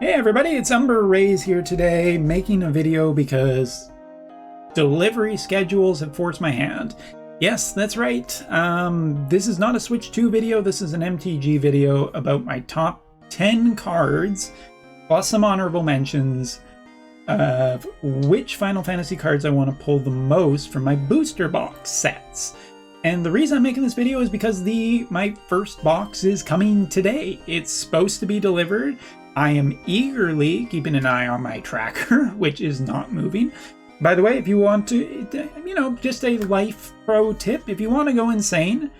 Hey everybody, it's Umber Rays here today, making a video because delivery schedules have forced my hand. Yes, that's right. This is not a Switch 2 video, this is an MTG video about my top 10 cards, plus some honorable mentions of which Final Fantasy cards I want to pull the most from my booster box sets. And the reason I'm making this video is because my first box is coming today. It's supposed to be delivered. I am eagerly keeping an eye on my tracker, which is not moving. By the way, if you want to, just a life pro tip, if you want to go insane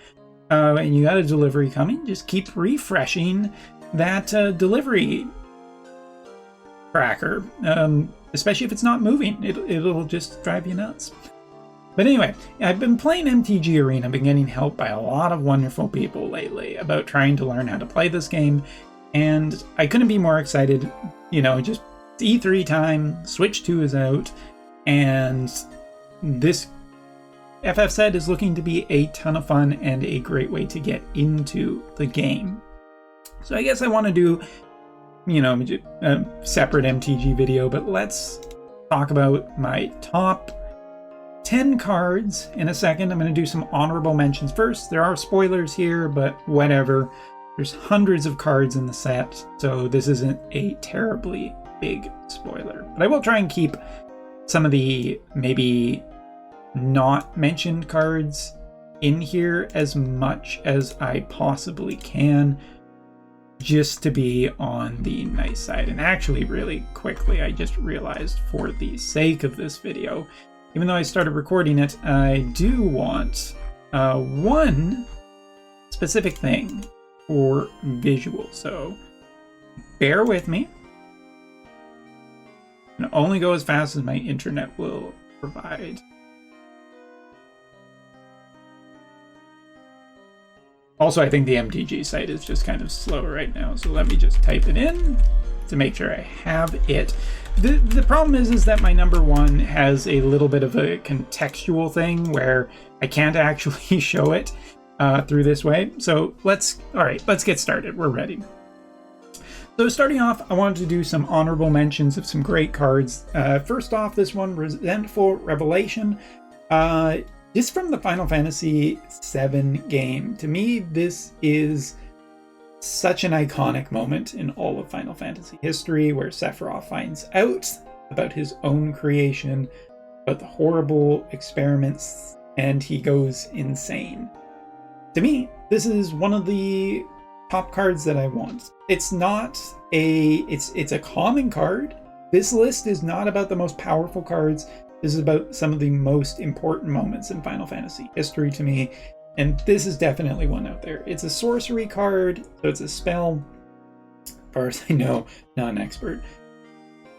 and you got a delivery coming, just keep refreshing that delivery tracker, especially if it's not moving. It'll just drive you nuts. But anyway, I've been playing MTG Arena. I've been getting help by a lot of wonderful people lately about trying to learn how to play this game. And I couldn't be more excited, just E3 time, Switch 2 is out, and this FF set is looking to be a ton of fun and a great way to get into the game. So I guess I want to do, a separate MTG video, but let's talk about my top 10 cards in a second. I'm going to do some honorable mentions first. There are spoilers here, but whatever. There's hundreds of cards in the set, so this isn't a terribly big spoiler. But I will try and keep some of the maybe not mentioned cards in here as much as I possibly can, just to be on the nice side. And actually, really quickly, I just realized for the sake of this video, even though I started recording it, I do want one specific thing for visual, so bear with me. And only go as fast as my internet will provide. Also, I think the MTG site is just kind of slow right now, so let me just type it in to make sure I have it. The problem is that my number one has a little bit of a contextual thing where I can't actually show it through this way. So let's get started. We're ready. So starting off, I wanted to do some honorable mentions of some great cards. First off, this one, Resentful Revelation. Just from the Final Fantasy VII game. To me, this is such an iconic moment in all of Final Fantasy history, where Sephiroth finds out about his own creation, about the horrible experiments, and he goes insane. To me, this is one of the top cards that I want. It's not it's a common card. This list is not about the most powerful cards. This is about some of the most important moments in Final Fantasy history to me, and this is definitely one out there. It's a sorcery card, so it's a spell. As far as I know, not an expert.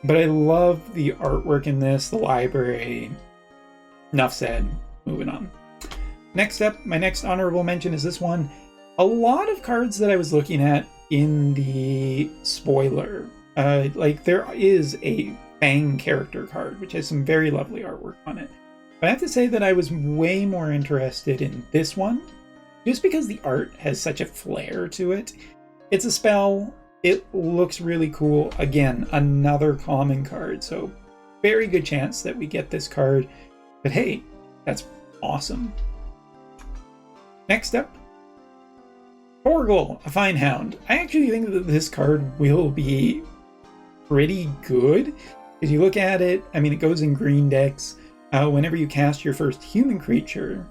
But I love the artwork in this, the library. Enough said, moving on. Next up, my next honorable mention is this one. A lot of cards that I was looking at in the spoiler, there is a Fang character card, which has some very lovely artwork on it. But I have to say that I was way more interested in this one, just because the art has such a flair to it. It's a spell, it looks really cool. Again, another common card, so very good chance that we get this card. But hey, that's awesome. Next up, Torgal, a Fine Hound. I actually think that this card will be pretty good. If you look at it, it goes in green decks. Whenever you cast your first human creature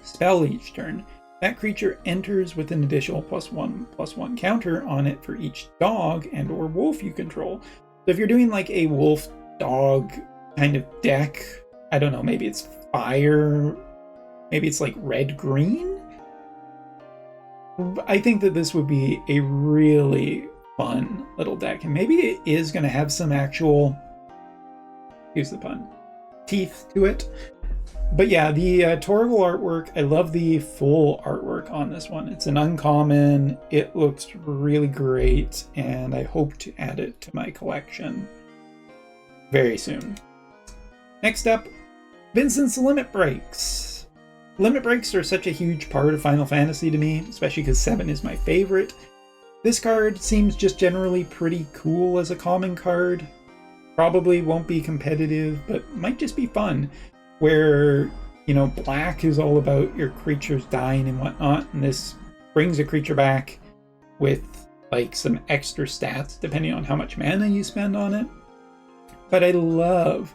spell each turn, that creature enters with an additional +1/+1 counter on it for each dog and or wolf you control. So if you're doing like a wolf dog kind of deck, I don't know, maybe it's fire, maybe it's like red-green. I think that this would be a really fun little deck, and maybe it is going to have some actual, excuse the pun, teeth to it. But yeah, the Torgal artwork, I love the full artwork on this one. It's an uncommon, it looks really great, and I hope to add it to my collection very soon. Next up, Vincent's Limit Breaks. Limit breaks are such a huge part of Final Fantasy to me, especially because 7 is my favorite. This card seems just generally pretty cool as a common card. Probably won't be competitive, but might just be fun. Where, you know, black is all about your creatures dying and whatnot, and this brings a creature back with like some extra stats depending on how much mana you spend on it. But I love,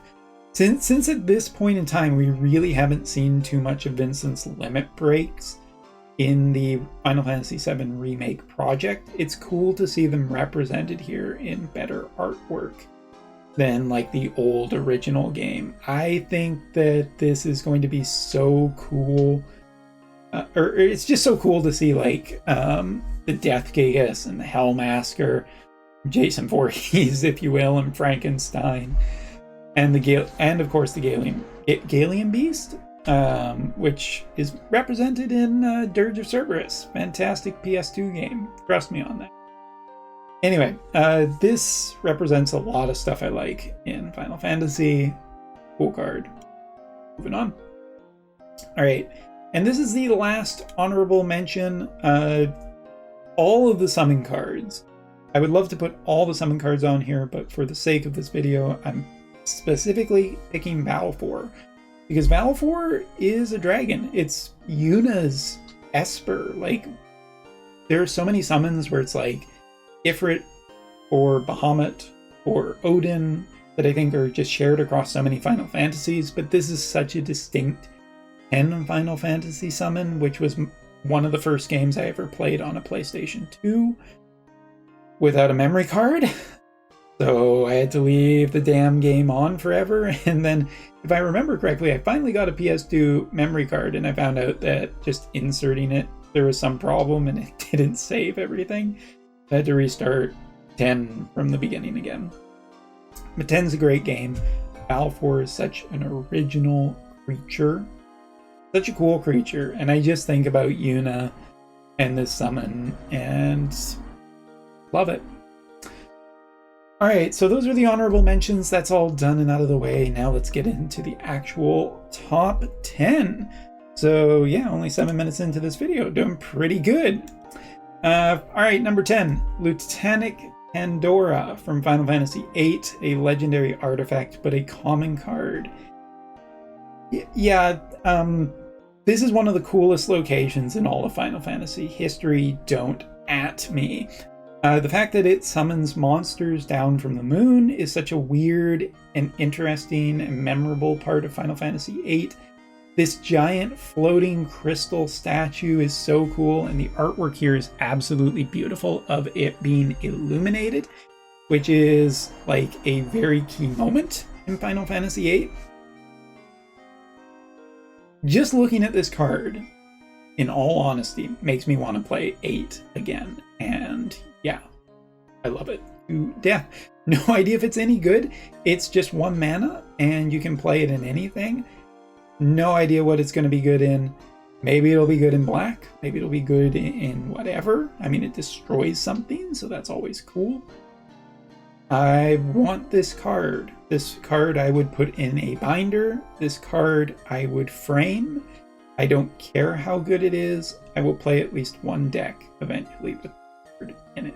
since at this point in time we really haven't seen too much of Vincent's limit breaks in the Final Fantasy VII Remake project, it's cool to see them represented here in better artwork than like the old original game. I think that this is going to be so cool. Or it's just so cool to see like the Death Gigas and the Hellmasker, Jason Voorhees, if you will, and Frankenstein, and of course the Gallium Beast, which is represented in Dirge of Cerberus. Fantastic PS2 game. Trust me on that. Anyway, this represents a lot of stuff I like in Final Fantasy. Cool card. Moving on. All right. And this is the last honorable mention. All of the summon cards. I would love to put all the summon cards on here, but for the sake of this video, I'm specifically picking Balfour. Because Balfour is a dragon. It's Yuna's Esper. Like, there are so many summons where it's like Ifrit or Bahamut or Odin that I think are just shared across so many Final Fantasies, but this is such a distinct 10 Final Fantasy summon, which was one of the first games I ever played on a PlayStation 2 without a memory card. So I had to leave the damn game on forever. And then, if I remember correctly, I finally got a PS2 memory card, and I found out that just inserting it, there was some problem and it didn't save everything. I had to restart 10 from the beginning again. But 10's a great game. Balfour is such an original creature. Such a cool creature, and I just think about Yuna and this summon and love it. Alright, so those are the honorable mentions. That's all done and out of the way. Now let's get into the actual top 10. So yeah, only 7 minutes into this video. Doing pretty good. Alright, number 10. Lieutenant Pandora from Final Fantasy VIII. A legendary artifact, but a common card. Yeah, this is one of the coolest locations in all of Final Fantasy history. Don't at me. The fact that it summons monsters down from the moon is such a weird and interesting and memorable part of Final Fantasy VIII. This giant floating crystal statue is so cool, and the artwork here is absolutely beautiful of it being illuminated, which is like a very key moment in Final Fantasy VIII. Just looking at this card, in all honesty, makes me want to play 8 again. And yeah, I love it. Yeah, no idea if it's any good. It's just 1 mana, and you can play it in anything. No idea what it's going to be good in. Maybe it'll be good in black. Maybe it'll be good in whatever. I mean, it destroys something, so that's always cool. I want this card. This card I would put in a binder. This card I would frame. I don't care how good it is. I will play at least 1 deck eventually with the card in it.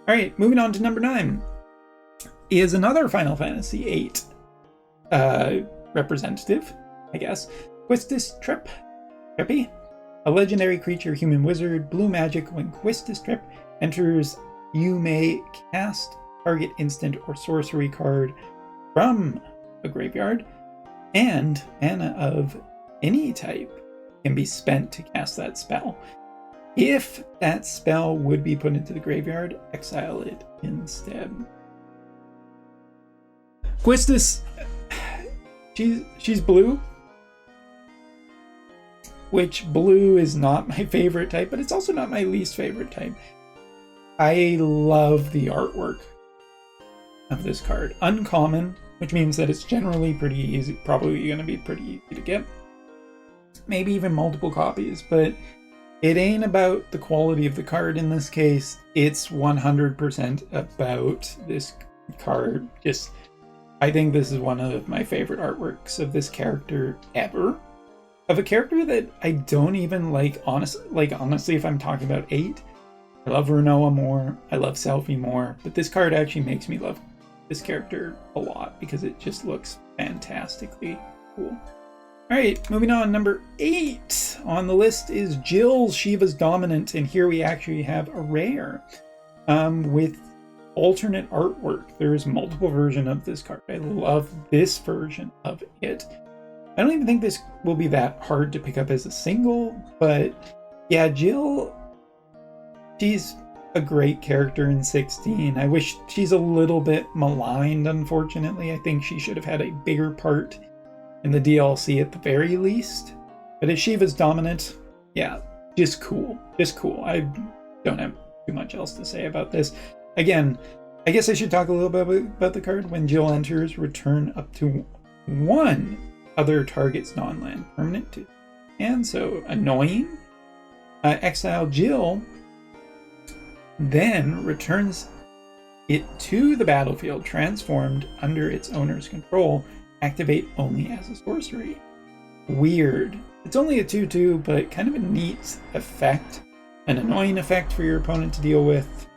Alright, moving on to number 9. Is another Final Fantasy VIII representative, I guess. Quistis Trippy. A legendary creature, human wizard, blue magic. When Quistis Trip enters, you may cast target instant or sorcery card from a graveyard, and mana of any type can be spent to cast that spell. If that spell would be put into the graveyard, exile it instead. Quistis, she's blue, which blue is not my favorite type, but it's also not my least favorite type. I love the artwork of this card. Uncommon, which means that it's generally pretty easy, probably going to be pretty easy to get. Maybe even multiple copies, but it ain't about the quality of the card in this case. It's 100% about this card. Just, I think this is one of my favorite artworks of this character ever. Of a character that I don't even like, honestly, if I'm talking about 8, I love Renoa more. I love Selfie more. But this card actually makes me love this character a lot because it just looks fantastically cool. Alright, moving on. Number 8 on the list is Jill, Shiva's Dominant. And here we actually have a rare with alternate artwork. There's multiple versions of this card. I love this version of it. I don't even think this will be that hard to pick up as a single, but yeah, Jill, she's a great character in 16. I wish she's a little bit maligned, unfortunately. I think she should have had a bigger part in the DLC at the very least. But as Shiva's Dominant, yeah, just cool. Just cool. I don't have too much else to say about this. Again, I guess I should talk a little bit about the card. When Jill enters, return up to 1 other target's non-land permanent to. And so, annoying. Exile Jill then returns it to the battlefield, transformed under its owner's control. Activate only as a sorcery. Weird. It's only a 2/2, but kind of a neat effect. An annoying effect for your opponent to deal with.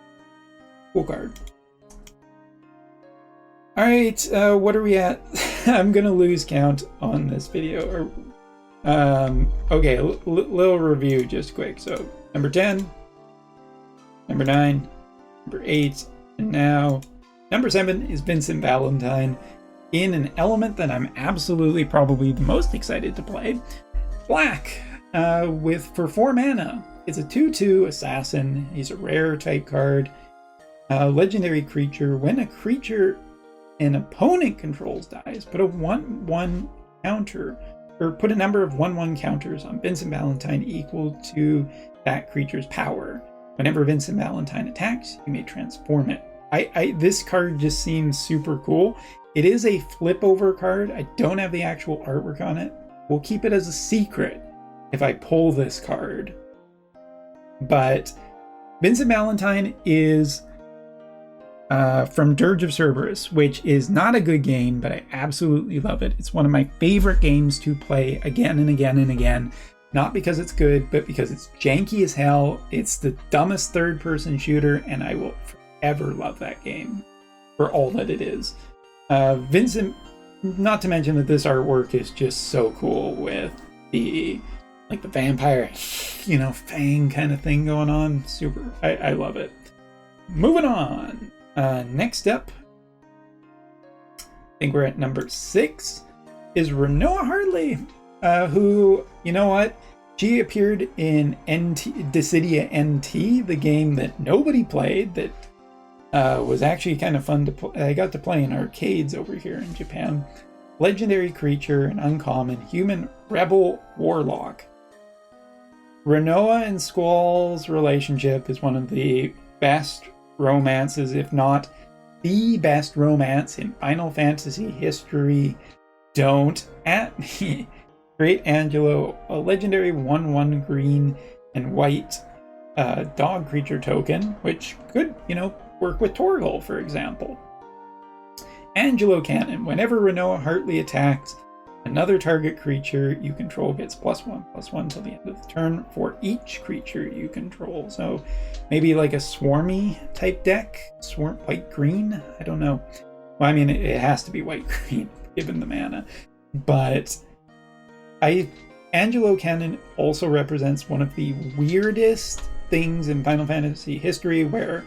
Cool card. Alright, what are we at? I'm gonna lose count on this video. Okay, little review just quick. So, number 10, number 9, number 8, and now number 7 is Vincent Valentine in an element that I'm absolutely probably the most excited to play. Black, for 4 mana. It's a 2/2 assassin. He's a rare type card. Legendary creature. When a creature an opponent controls dies, put a 1/1 counter, or put a number of 1/1 counters on Vincent Valentine equal to that creature's power. Whenever Vincent Valentine attacks, you may transform it. This card just seems super cool. It is a flip over card. I don't have the actual artwork on it. We'll keep it as a secret if I pull this card. But Vincent Valentine is from Dirge of Cerberus, which is not a good game, but I absolutely love it. It's one of my favorite games to play again and again and again. Not because it's good, but because it's janky as hell. It's the dumbest third-person shooter, and I will forever love that game for all that it is. Vincent, not to mention that this artwork is just so cool with the vampire, fang kind of thing going on. Super. I love it. Moving on. Next up, I think we're at number 6, is Renoa Hartley, who, you know what? She appeared in Dissidia NT, the game that nobody played, that was actually kind of fun to play. I got to play in arcades over here in Japan. Legendary creature, an uncommon human rebel warlock. Renoa and Squall's relationship is one of the best romances, if not the best romance in Final Fantasy history. Don't at me. Great Angelo, a legendary 1/1 green and white dog creature token, which could, work with Torgal, for example. Angelo Cannon. Whenever Renoa Hartley attacks, another target creature you control gets +1/+1 till the end of the turn for each creature you control. So maybe like a swarmy type deck, white-green. I don't know. Well, I mean, it has to be white-green given the mana, but Angelo Cannon also represents one of the weirdest things in Final Fantasy history, where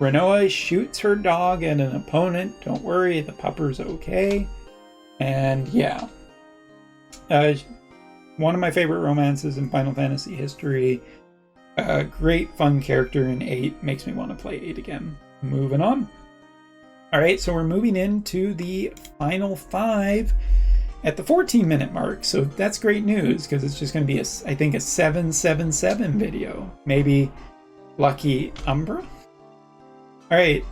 Renoa shoots her dog at an opponent. Don't worry, the pupper's okay. And yeah, one of my favorite romances in Final Fantasy history. Great fun character in 8. Makes me want to play 8 again. Moving on. Alright, so we're moving into the final 5 at the 14-minute mark. So that's great news, because it's just going to be, I think, a 777 video. Maybe Lucky Umbra? Alright,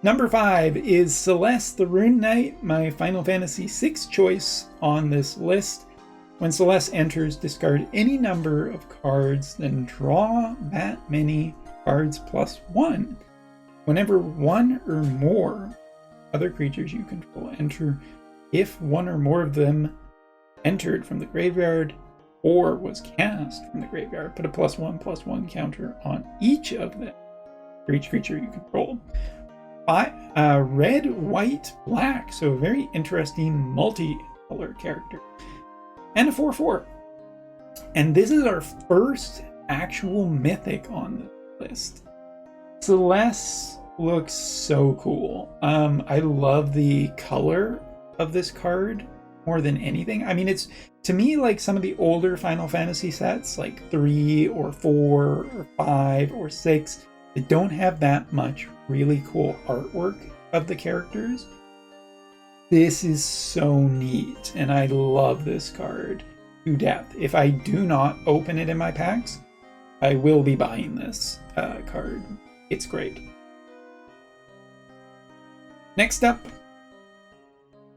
number 5 is Celeste the Rune Knight, my Final Fantasy VI choice on this list. When Celeste enters, discard any number of cards, then draw that many cards +1. Whenever one or more other creatures you control enter, if one or more of them entered from the graveyard or was cast from the graveyard, put a +1/+1 counter on each of them. for each creature you control. Red, white, black, so a very interesting multi-color character. And a 4/4. And this is our first actual mythic on the list. Celeste looks so cool. I love the color of this card more than anything. I mean, it's, to me, like some of the older Final Fantasy sets, like 3 or 4 or 5 or 6, they don't have that much really cool artwork of the characters. This is so neat, and I love this card to death. If I do not open it in my packs, I will be buying this card. It's great. Next up,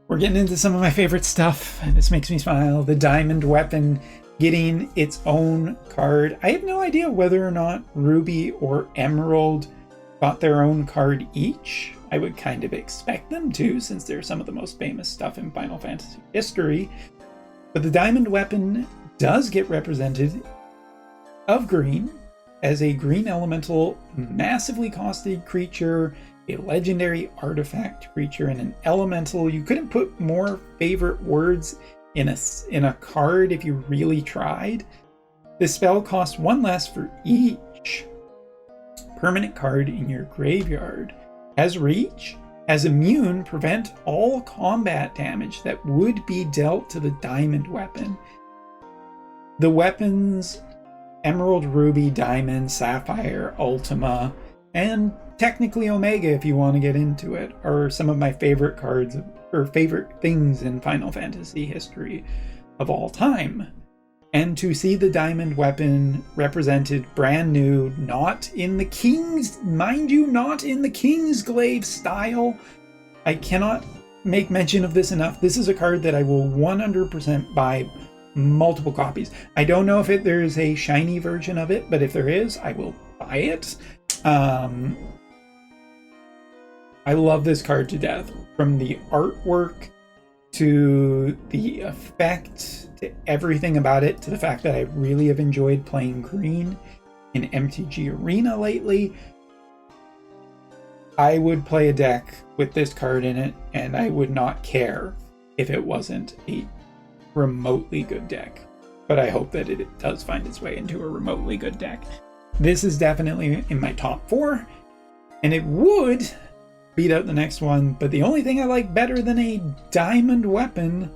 we're getting into some of my favorite stuff. This makes me smile. The Diamond Weapon getting its own card. I have no idea whether or not Ruby or Emerald got their own card each. I would kind of expect them to, since they're some of the most famous stuff in Final Fantasy history. But the Diamond Weapon does get represented of green as a green elemental, massively costed creature, a legendary artifact creature, and an elemental. You couldn't put more favorite words in a card if you really tried. This spell costs 1 less for each permanent card in your graveyard. Has reach, has immune, prevent all combat damage that would be dealt to the Diamond Weapon. The weapons, Emerald, Ruby, Diamond, Sapphire, Ultima, and technically Omega, if you want to get into it, are some of my favorite cards, or favorite things in Final Fantasy history of all time. And to see the Diamond Weapon represented brand new, not in the King's, mind you, not in the Kingsglaive style. I cannot make mention of this enough. This is a card that I will 100% buy multiple copies. I don't know if there's a shiny version of it, but if there is, I will buy it. I love this card to death. From the artwork to the effect, to everything about it, to the fact that I really have enjoyed playing green in MTG Arena lately. I would play a deck with this card in it, and I would not care if it wasn't a remotely good deck. But I hope that it does find its way into a remotely good deck. This is definitely in my top 4, and it would beat out the next one, but the only thing I like better than a Diamond Weapon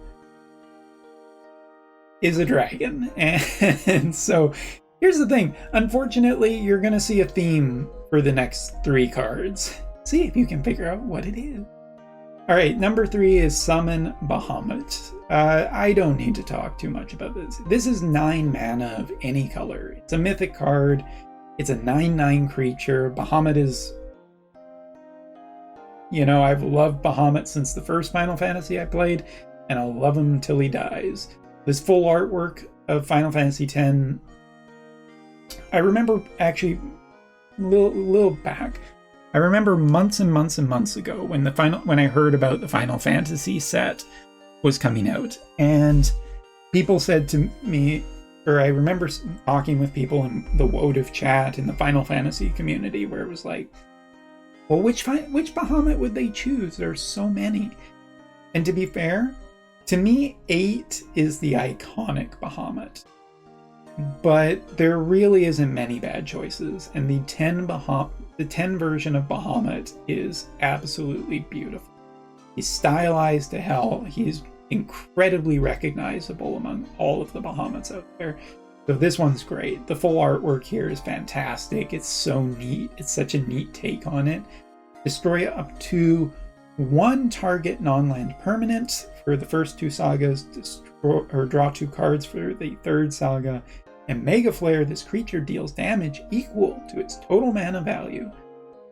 is a dragon. And so here's the thing. Unfortunately, you're going to see a theme for the next 3 cards. See if you can figure out what it is. All right, number 3 is Summon Bahamut. I don't need to talk too much about this. This is 9 mana of any color. It's a mythic card. It's a 9/9 creature. Bahamut is... You know, I've loved Bahamut since the first Final Fantasy I played, and I'll love him until he dies. This full artwork of Final Fantasy X, I remember actually little back. I remember months and months and months ago when I heard about the Final Fantasy set was coming out, and people said to me, or I remember talking with people in the Wotive chat in the Final Fantasy community, where it was like, well, which Bahamut would they choose? There's so many. And to be fair, to me, 8 is the iconic Bahamut. But there really isn't many bad choices, and the 10 version of Bahamut is absolutely beautiful. He's stylized to hell. He's incredibly recognizable among all of the Bahamuts out there. So this one's great. The full artwork here is fantastic. It's so neat. It's such a neat take on it. Destroy up to 1 target non-land permanent for the first 2 sagas. Draw 2 cards for the 3rd saga. And Mega Flare, this creature deals damage equal to its total mana value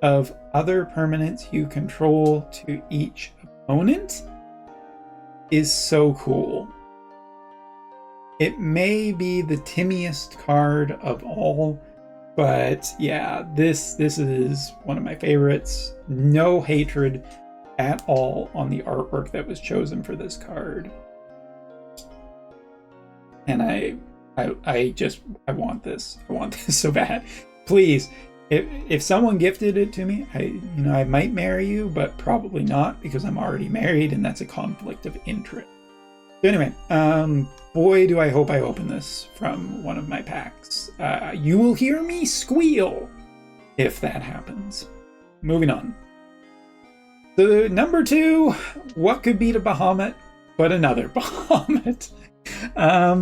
of other permanents you control to each opponent. Is so cool. It may be the timmiest card of all, but yeah, this is one of my favorites. No hatred at all on the artwork that was chosen for this card. And I want this. I want this so bad. Please If someone gifted it to me, I might marry you, but probably not because I'm already married, and that's a conflict of interest. So anyway, boy, do I hope I open this from one of my packs. You will hear me squeal if that happens. Moving on. The number 2, what could beat a Bahamut but another Bahamut?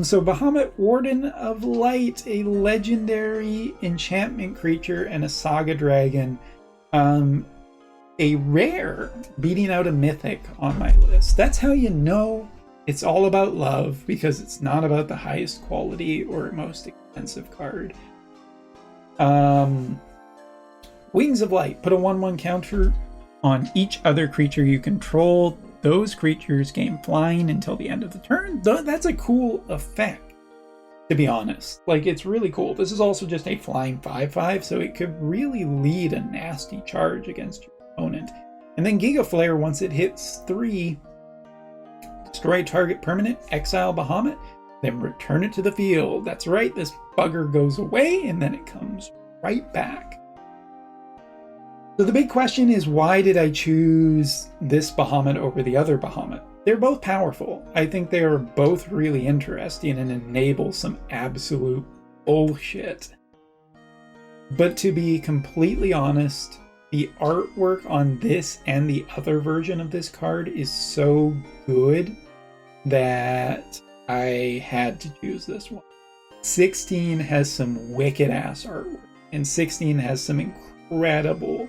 So Bahamut, Warden of Light, a legendary enchantment creature and a saga dragon. A rare beating out a mythic on my list. That's how you know it's all about love, because it's not about the highest quality or most expensive card. Wings of Light, put a 1/1 counter on each other creature you control. Those creatures gain flying until the end of the turn. That's a cool effect, to be honest. Like, it's really cool. This is also just a flying 5/5, so it could really lead a nasty charge against your opponent. And then Giga Flare, once it hits 3, destroy target permanent, exile Bahamut, then return it to the field. That's right, this bugger goes away, and then it comes right back. So the big question is, why did I choose this Bahamut over the other Bahamut? They're both powerful. I think they are both really interesting and enable some absolute bullshit. But to be completely honest, the artwork on this and the other version of this card is so good that I had to choose this one. 16 has some wicked ass artwork, and 16 has some incredible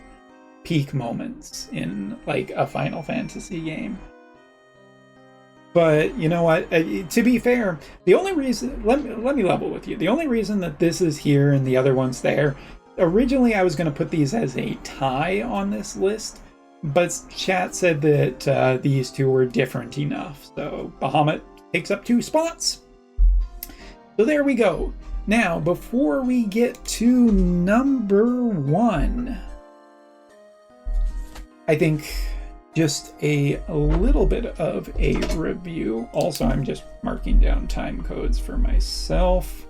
peak moments in like a Final Fantasy game. But you know what, to be fair, the only reason, let me level with you, the only reason that this is here and the other one's there, originally I was going to put these as a tie on this list, but chat said that these two were different enough, so Bahamut takes up 2 spots. So there we go. Now, before we get to number 1, I think just a little bit of a review. Also, I'm just marking down time codes for myself.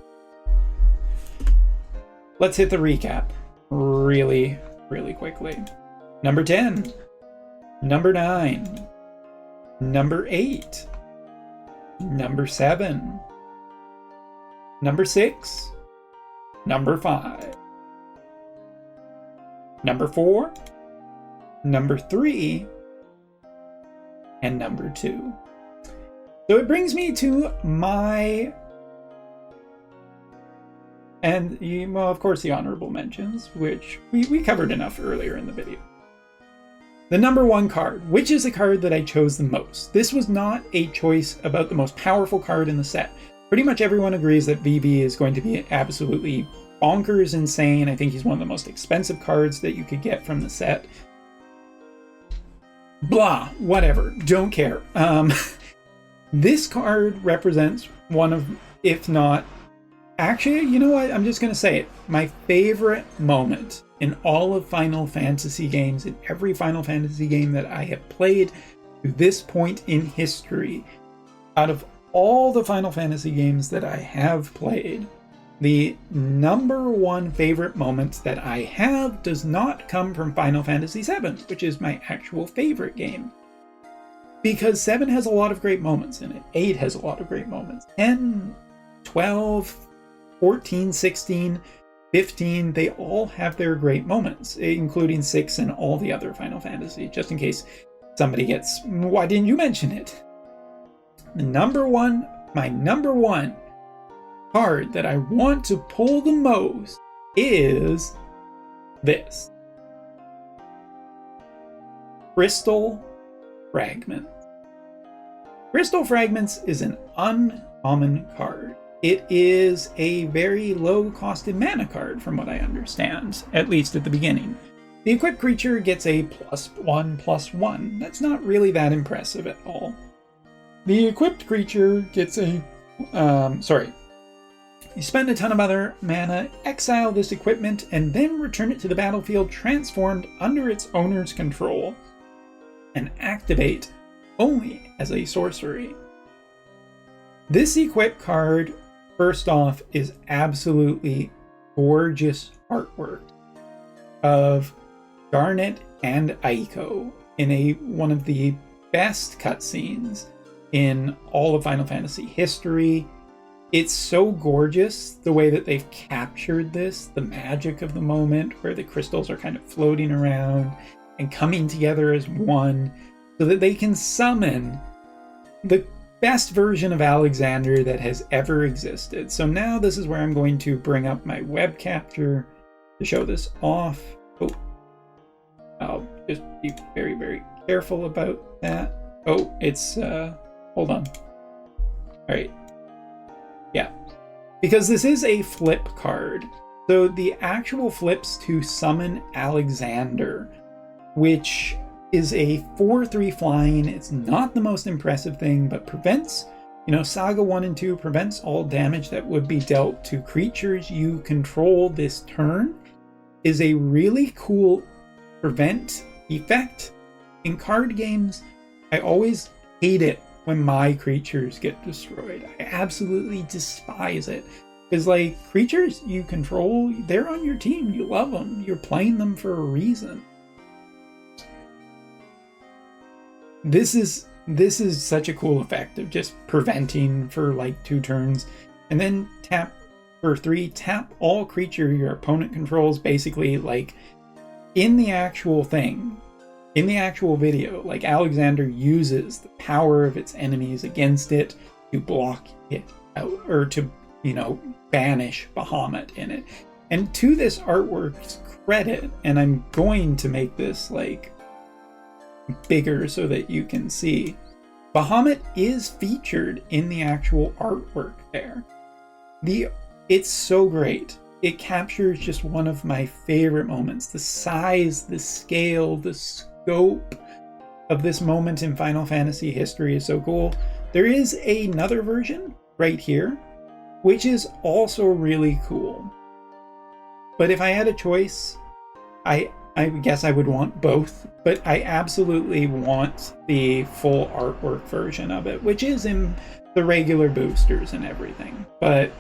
Let's hit the recap really, really quickly. Number 10, number 9, number 8, number 7, number 6, number 5, number 4, number 3, and number 2. So it brings me to my, and well, of course, the honorable mentions, which we covered enough earlier in the video. The number 1 card, which is the card that I chose the most. This was not a choice about the most powerful card in the set. Pretty much everyone agrees that VB is going to be absolutely bonkers insane. I think he's one of the most expensive cards that you could get from the set. Blah, whatever, don't care. This card represents one of, if not, actually, you know what, I'm just going to say it, my favorite moment in all of Final Fantasy games, in every Final Fantasy game that I have played to this point in history. Out of all the Final Fantasy games that I have played, the number 1 favorite moment that I have does not come from Final Fantasy VII, which is my actual favorite game. Because 7 has a lot of great moments in it. 8 has a lot of great moments. 10, 12, 14, 16, 15, they all have their great moments, including 6 and all the other Final Fantasy, just in case somebody gets, why didn't you mention it? My number one card that I want to pull the most is this. Crystal Fragments. Crystal Fragments is an uncommon card. It is a very low-costed mana card, from what I understand, at least at the beginning. The equipped creature gets a +1/+1. That's not really that impressive at all. The equipped creature gets a... You spend a ton of other mana, exile this equipment, and then return it to the battlefield transformed under its owner's control, and activate only as a sorcery. This equip card, first off, is absolutely gorgeous artwork. of Garnet and Aiko in one of the best cutscenes in all of Final Fantasy history. It's so gorgeous the way that they've captured this, the magic of the moment where the crystals are kind of floating around and coming together as one so that they can summon the best version of Alexander that has ever existed. So now this is where I'm going to bring up my web capture to show this off. Oh, I'll just be very, very careful about that. Oh, it's, hold on. All right. Yeah, because this is a flip card. So the actual flips to summon Alexander, which is a 4/3 flying. It's not the most impressive thing, but prevents, Saga 1 and 2 prevents all damage that would be dealt to creatures you control this turn, is a really cool prevent effect. In card games, I always hate it when my creatures get destroyed. I absolutely despise it. Because, creatures you control, they're on your team. You love them. You're playing them for a reason. This is such a cool effect of just preventing for, 2 turns. And then tap for 3. Tap all creature your opponent controls, basically, in the actual thing. In the actual video, Alexander uses the power of its enemies against it to block it out, or to, banish Bahamut in it. And to this artwork's credit, and I'm going to make this, bigger so that you can see, Bahamut is featured in the actual artwork there. It's so great. It captures just one of my favorite moments. The size, the scale, the scope of this moment in Final Fantasy history is so cool. There is another version right here, which is also really cool. But if I had a choice, I guess I would want both, but I absolutely want the full artwork version of it, which is in the regular boosters and everything. But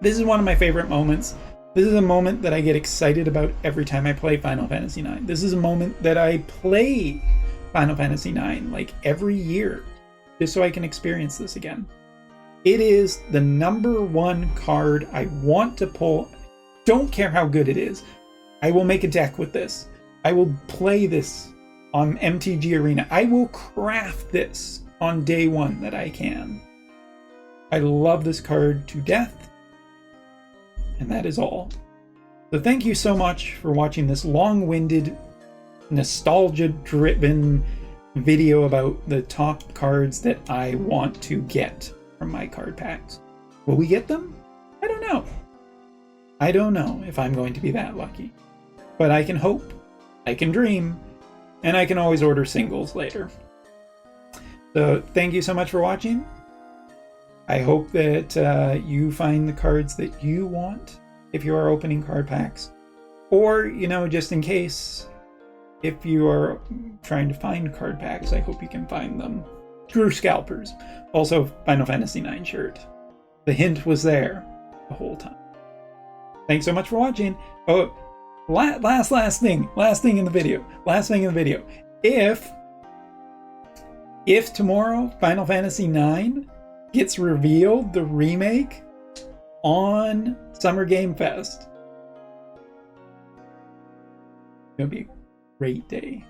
this is one of my favorite moments. This is a moment that I get excited about every time I play Final Fantasy IX. This is a moment that I play Final Fantasy IX every year, just so I can experience this again. It is the #1 card I want to pull. Don't care how good it is. I will make a deck with this. I will play this on MTG Arena. I will craft this on day 1 that I can. I love this card to death. And that is all. So thank you so much for watching this long-winded, nostalgia-driven video about the top cards that I want to get from my card packs. Will we get them? I don't know. I don't know if I'm going to be that lucky. But I can hope, I can dream, and I can always order singles later. So thank you so much for watching. I hope that you find the cards that you want if you are opening card packs. Or, just in case, if you are trying to find card packs, I hope you can find them. Screw scalpers. Also, Final Fantasy IX shirt. The hint was there the whole time. Thanks so much for watching. Oh, last thing in the video. If tomorrow Final Fantasy IX gets revealed, the remake, on Summer Game Fest, it'll be a great day.